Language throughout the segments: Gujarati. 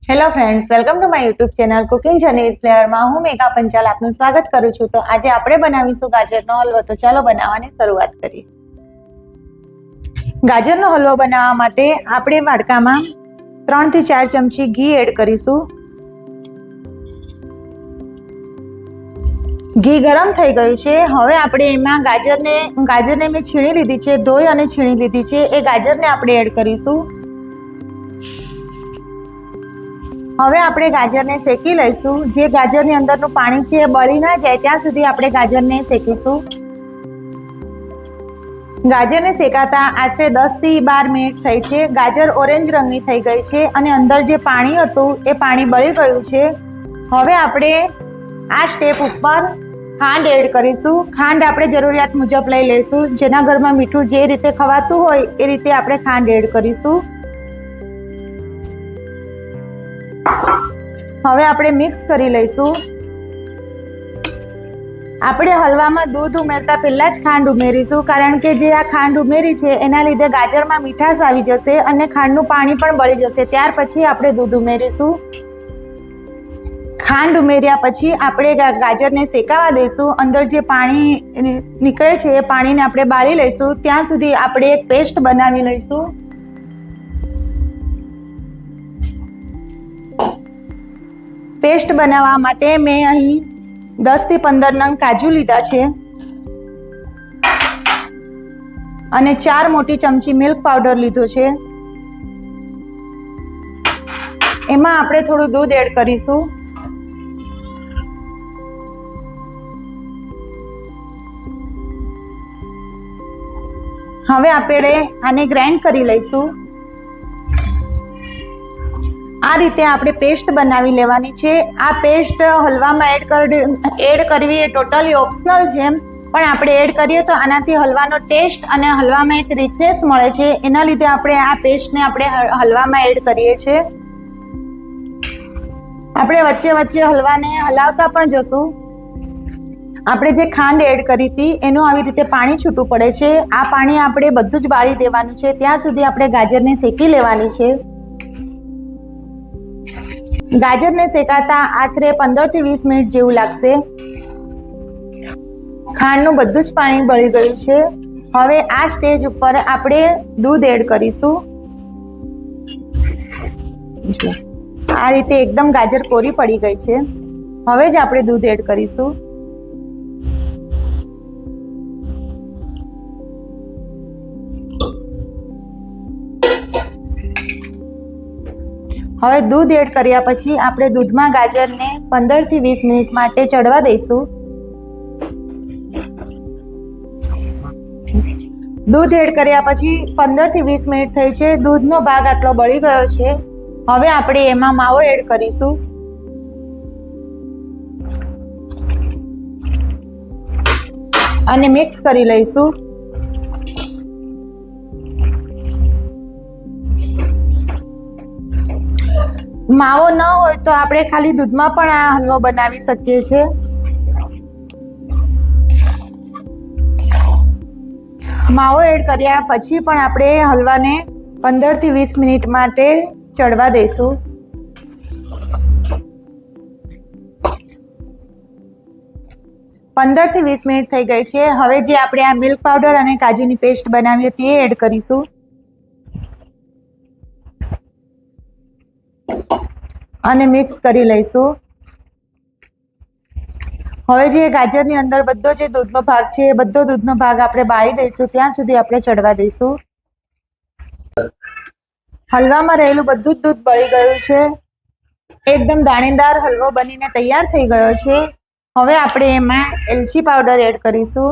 Hello friends, welcome to my YouTube channel cooking journey with ફ્લેવરમાં હું મેઘા પંચાલ આપનું સ્વાગત કરું છું। તો આજે આપણે બનાવીશું ગાજરનો હલવો। તો ચાલો બનાવવાની શરૂઆત કરીએ। ગાજરનો હલવો બનાવવા માટે આપણે વાડકામાં 3 થી 4 ચમચી ઘી એડ કરીશું। ઘી ગરમ થઈ ગયું છે। હવે આપણે એમાં ગાજરને મેં છીણી લીધી છે, ધોઈ અને છીણી લીધી છે। એ ગાજરને આપણે એડ કરીશું। હવે આપણે ગાજરને શેકી લઈશું। જે ગાજરની અંદરનું પાણી છે એ બળી ના જાય ત્યાં સુધી આપણે ગાજરને શેકીશું। ગાજરને શેકાતા આશરે 10 થી 12 મિનિટ થઈ છે। ગાજર ઓરેન્જ રંગની થઈ ગઈ છે અને અંદર જે પાણી હતું એ પાણી બળી ગયું છે। હવે આપણે આ સ્ટેપ ઉપર ખાંડ એડ કરીશું। ખાંડ આપણે જરૂરિયાત મુજબ લઈ લઈશું। જેના ઘરમાં મીઠું જે રીતે ખવાતું હોય એ રીતે આપણે ખાંડ એડ કરીશું। હવે આપણે મિક્સ કરી લઈશું। આપણે હલવામાં દૂધ ઉમેરતા પહેલા જ ખાંડ ઉમેરીશું, કારણ કે જે આ ખાંડ ઉમેરી છે એના લીધે ગાજરમાં મીઠાશ આવી જશે અને ખાંડનું પાણી પણ બળી જશે। ત્યાર પછી આપણે દૂધ ઉમેરીશું। ખાંડ ઉમેર્યા પછી આપણે ગાજરને શેકાવા દઈશું। અંદર જે પાણી નીકળે છે એ પાણીને આપણે બાળી લઈશું। ત્યાં સુધી આપણે એક પેસ્ટ બનાવી લઈશું। પેસ્ટ બનાવવા માટે મેં અહીં 10 થી 15 નંગ કાજુ લીધા છે અને 4 મોટી ચમચી મિલ્ક પાવડર લીધો છે। એમાં આપણે થોડું દૂધ એડ કરીશું। હવે આપણે આને ગ્રાઇન્ડ કરી લઈશું। આ રીતે આપણે પેસ્ટ બનાવી લેવાની છે। આ પેસ્ટ હલવામાં એડ કરવી એ ટોટલી ઓપ્શનલ છે, પણ આપણે એડ કરીએ તો આનાથી હલવાનો ટેસ્ટ અને હલવામાં એક રિચનેસ મળે છે। એના લીધે આપણે આ પેસ્ટને આપણે હલવામાં એડ કરીએ છીએ। આપણે વચ્ચે વચ્ચે હલવાને હલાવતા પણ જશું। આપણે જે ખાંડ એડ કરી હતી એનું આવી રીતે પાણી છૂટું પડે છે। આ પાણી આપણે બધું જ બાળી દેવાનું છે। ત્યાં સુધી આપણે ગાજરને શેકી લેવાની છે। ગાજરને શેકાતા આશરે 15 થી 20 મિનિટ જેવું લાગશે। ખાંડનું બધું જ પાણી બળી ગયું છે। હવે આ સ્ટેજ ઉપર આપણે દૂધ એડ કરીશું। આ રીતે એકદમ ગાજર કોરી પડી ગઈ છે। હવે જ આપણે દૂધ એડ કરીશું। હવે દૂધ એડ કર્યા પછી આપણે દૂધમાં ગાજરને 15 થી 20 મિનિટ માટે ચડવા દઈશું। દૂધ એડ કર્યા પછી 15 થી 20 મિનિટ થઈ છે। દૂધનો ભાગ આટલો બળી ગયો છે। હવે આપણે એમાં માવો એડ કરીશું। અને મિક્સ કરી લઈશું। માવો ન હોય તો આપણે ખાલી દૂધમાં પણ આ હલવો બનાવી શકીએ છીએ। માવો એડ કર્યા પછી પણ આપણે હલવાને 15 થી 20 મિનિટ માટે ચડવા દઈશું। 15 થી 20 મિનિટ થઈ ગઈ છે। હવે જે આપણે આ મિલ્ક પાવડર અને કાજુની પેસ્ટ બનાવી હતી એ એડ કરીશું અને મિક્સ કરી લઈશું। હવે જે ગાજરની અંદર બધો જે દૂધનો ભાગ છે એ બધો દૂધનો ભાગ આપણે બાળી દઈશું। ત્યાં સુધી આપણે ચડવા દઈશું। હલવામાં રહેલું બધું જ દૂધ બળી ગયું છે। એકદમ દાણેદાર હલવો બનીને તૈયાર થઈ ગયો છે। હવે આપણે એમાં એલચી પાવડર એડ કરીશું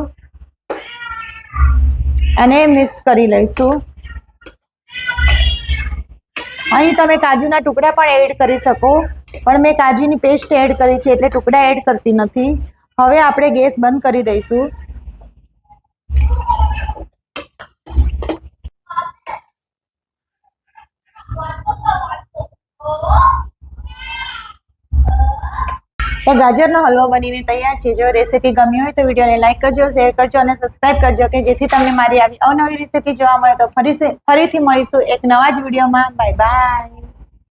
અને મિક્સ કરી લઈશું। અહીં તમે કાજુના ટુકડા પણ એડ કરી શકો, પણ મેં કાજુની પેસ્ટ એડ કરી છે એટલે ટુકડા એડ કરતી નથી। હવે આપણે ગેસ બંધ કરી દઈશું। તો ગાજરનો હલવો બનીને તૈયાર છે। જો રેસીપી ગમી હોય તો વિડીયોને લાઈક કરજો, શેર કરજો અને સબસ્ક્રાઇબ કરજો કે જેથી તમને મારી આવી અવનવી રેસીપી જોવા મળે। તો ફરીથી મળીશું એક નવા જ વિડીયોમાં। Bye bye.